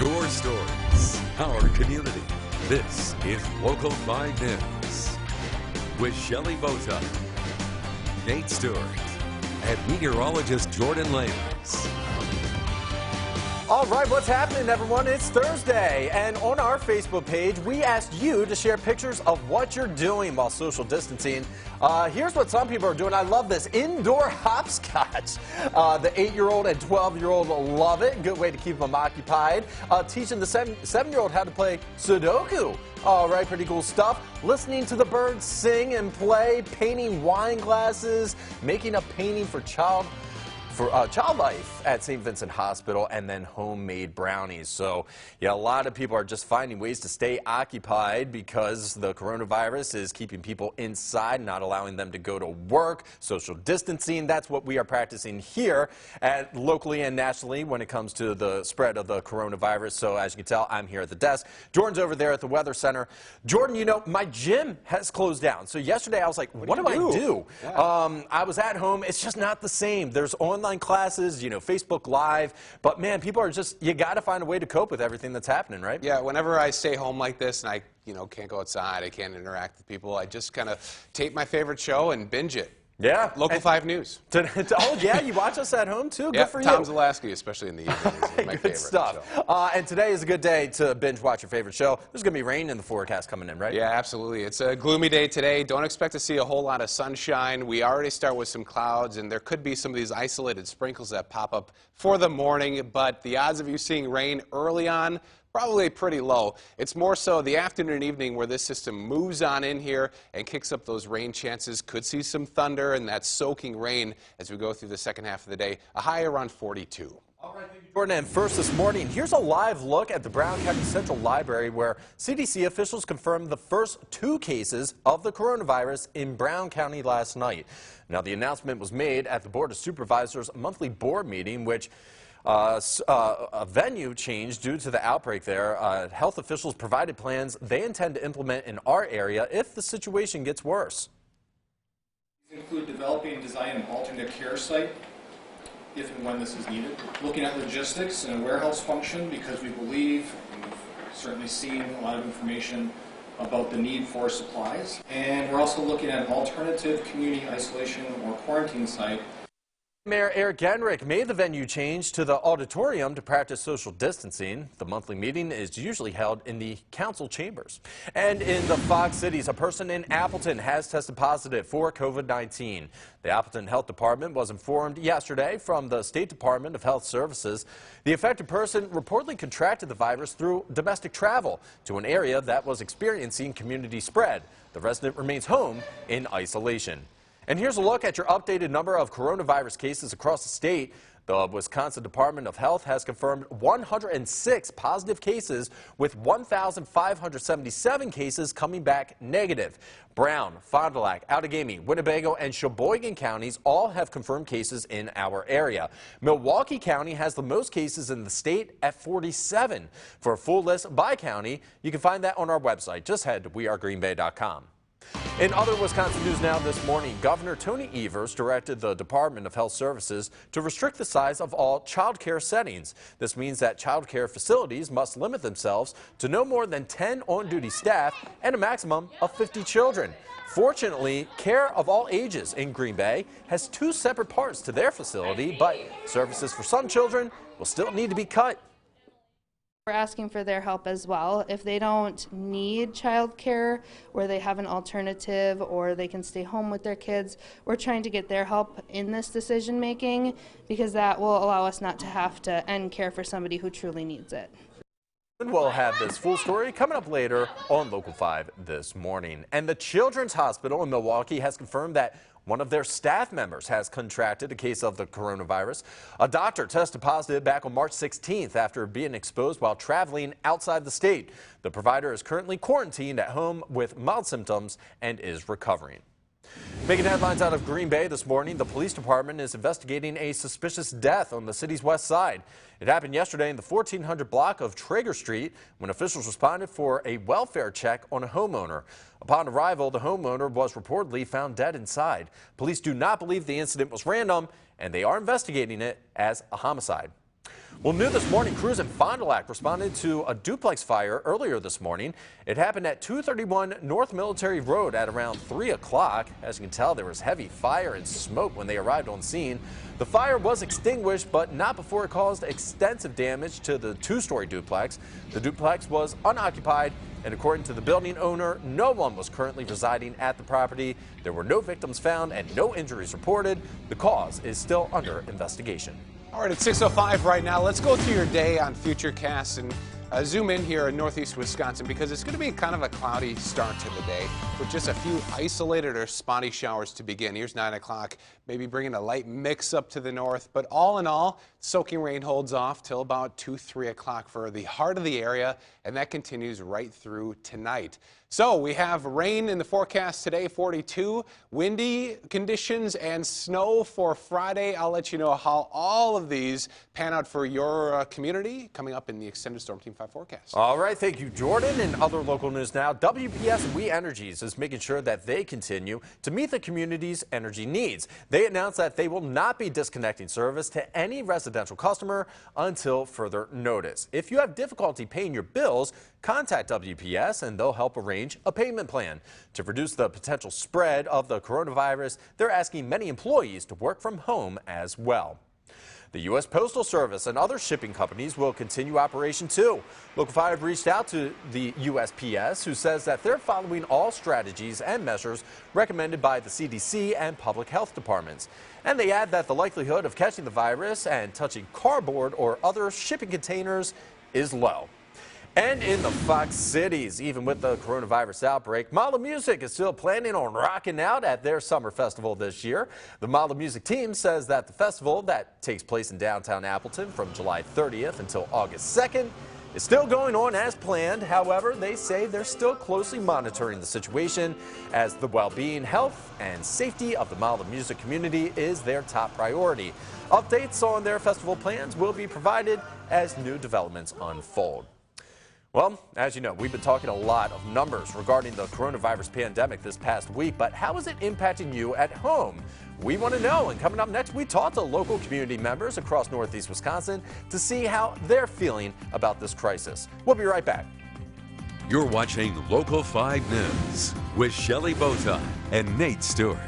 Your stories, our community. This is Local 5 News with Shelley Bota, Nate Stewart, and meteorologist Jordan Layers. All right, what's happening, everyone? It's Thursday, and on our Facebook page, we asked you to share pictures of what you're doing while social distancing. Here's what some people are doing. I love this. Indoor hopscotch. The 8-year-old and 12-year-old love it. Good way to keep them occupied. Teaching the 7-year-old how to play Sudoku. All right, pretty cool stuff. Listening to the birds sing and play, painting wine glasses, making a painting for child life at St. Vincent Hospital, and then homemade brownies. So, yeah, a lot of people are just finding ways to stay occupied because the coronavirus is keeping people inside, not allowing them to go to work. Social distancing, that's what we are practicing here locally and nationally when it comes to the spread of the coronavirus. So, as you can tell, I'm here at the desk. Jordan's over there at the Weather Center. Jordan, you know, my gym has closed down. So yesterday I was like, what do I do? Yeah. I was at home. It's just not the same. There's online classes, you know, Facebook Live, but man, people are just, you got to find a way to cope with everything that's happening, right? Yeah, whenever I stay home like this and I, can't go outside, I can't interact with people, I just kind of tape my favorite show and binge it. Yeah. Local 5 News. Oh, yeah, you watch us at home, too? Good for you. Tom Zaleski, especially in the evenings, is my favorite stuff. And today is a good day to binge watch your favorite show. There's going to be rain in the forecast coming in, right? Yeah, absolutely. It's a gloomy day today. Don't expect to see a whole lot of sunshine. We already start with some clouds, and there could be some of these isolated sprinkles that pop up for the morning, but the odds of you seeing rain early on, probably pretty low. It's more so the afternoon and evening where this system moves on in here and kicks up those rain chances. Could see some thunder and that soaking rain as we go through the second half of the day. A high around 42. All right, thank you, Jordan. And first this morning, here's a live look at the Brown County Central Library where CDC officials confirmed the first 2 cases of the coronavirus in Brown County last night. Now, the announcement was made at the Board of Supervisors monthly board meeting, which a venue change due to the outbreak there. Health officials provided plans they intend to implement in our area if the situation gets worse. These include developing and designing an alternate care site if and when this is needed. Looking at logistics and a warehouse function because we believe, and we've certainly seen a lot of information about the need for supplies. And we're also looking at an alternative community isolation or quarantine site. Mayor Eric Genrich made the venue change to the auditorium to practice social distancing. The monthly meeting is usually held in the council chambers. And in the Fox Cities, a person in Appleton has tested positive for COVID-19. The Appleton Health Department was informed yesterday from the State Department of Health Services. The affected person reportedly contracted the virus through domestic travel to an area that was experiencing community spread. The resident remains home in isolation. And here's a look at your updated number of coronavirus cases across the state. The Wisconsin Department of Health has confirmed 106 positive cases, with 1,577 cases coming back negative. Brown, Fond du Lac, Outagamie, Winnebago, and Sheboygan counties all have confirmed cases in our area. Milwaukee County has the most cases in the state at 47. For a full list by county, you can find that on our website. Just head to wearegreenbay.com. In other Wisconsin news now this morning, Governor Tony Evers directed the Department of Health Services to restrict the size of all child care settings. This means that child care facilities must limit themselves to no more than 10 on-duty staff and a maximum of 50 children. Fortunately, care of all ages in Green Bay has 2 separate parts to their facility, but services for some children will still need to be cut. We're asking for their help as well. If they don't need childcare, or they have an alternative, or they can stay home with their kids, we're trying to get their help in this decision making because that will allow us not to have to end care for somebody who truly needs it. We'll have this full story coming up later on Local 5 this morning. And the Children's Hospital in Milwaukee has confirmed that one of their staff members has contracted a case of the coronavirus. A doctor tested positive back on March 16th after being exposed while traveling outside the state. The provider is currently quarantined at home with mild symptoms and is recovering. Making headlines out of Green Bay this morning, the police department is investigating a suspicious death on the city's west side. It happened yesterday in the 1400 block of Traeger Street when officials responded for a welfare check on a homeowner. Upon arrival, the homeowner was reportedly found dead inside. Police do not believe the incident was random, and they are investigating it as a homicide. Well, new this morning, crews in Fond du Lac responded to a duplex fire earlier this morning. It happened at 231 North Military Road at around 3 o'clock. As you can tell, there was heavy fire and smoke when they arrived on scene. The fire was extinguished, but not before it caused extensive damage to the two-story duplex. The duplex was unoccupied, and according to the building owner, no one was currently residing at the property. There were no victims found and no injuries reported. The cause is still under investigation. All right, it's 6:05 right now. Let's go through your day on Futurecast and zoom in here in northeast Wisconsin because it's going to be kind of a cloudy start to the day with just a few isolated or spotty showers to begin. Here's 9 o'clock, maybe bringing a light mix up to the north. But all in all, soaking rain holds off till about 2, 3 o'clock for the heart of the area, and that continues right through tonight. So we have rain in the forecast today, 42, windy conditions and snow for Friday. I'll let you know how all of these pan out for your community coming up in the extended Storm Team 5 forecast. All right, thank you, Jordan. And other local news now. WPS and We Energies is making sure that they continue to meet the community's energy needs. They announced that they will not be disconnecting service to any residential customer until further notice. If you have difficulty paying your bills, contact WPS and they'll help arrange a payment plan. To reduce the potential spread of the coronavirus, they're asking many employees to work from home as well. The U.S. Postal Service and other shipping companies will continue operation too. Local 5 reached out to the USPS, who says that they're following all strategies and measures recommended by the CDC and public health departments. And they add that the likelihood of catching the virus and touching cardboard or other shipping containers is low. And in the Fox Cities, even with the coronavirus outbreak, Mala Music is still planning on rocking out at their summer festival this year. The Mala Music team says that the festival that takes place in downtown Appleton from July 30th until August 2nd is still going on as planned. However, they say they're still closely monitoring the situation as the well-being, health, and safety of the Mala Music community is their top priority. Updates on their festival plans will be provided as new developments unfold. Well, as you know, we've been talking a lot of numbers regarding the coronavirus pandemic this past week, but how is it impacting you at home? We want to know, and coming up next, we talk to local community members across northeast Wisconsin to see how they're feeling about this crisis. We'll be right back. You're watching Local 5 News with Shelley Bota and Nate Stewart.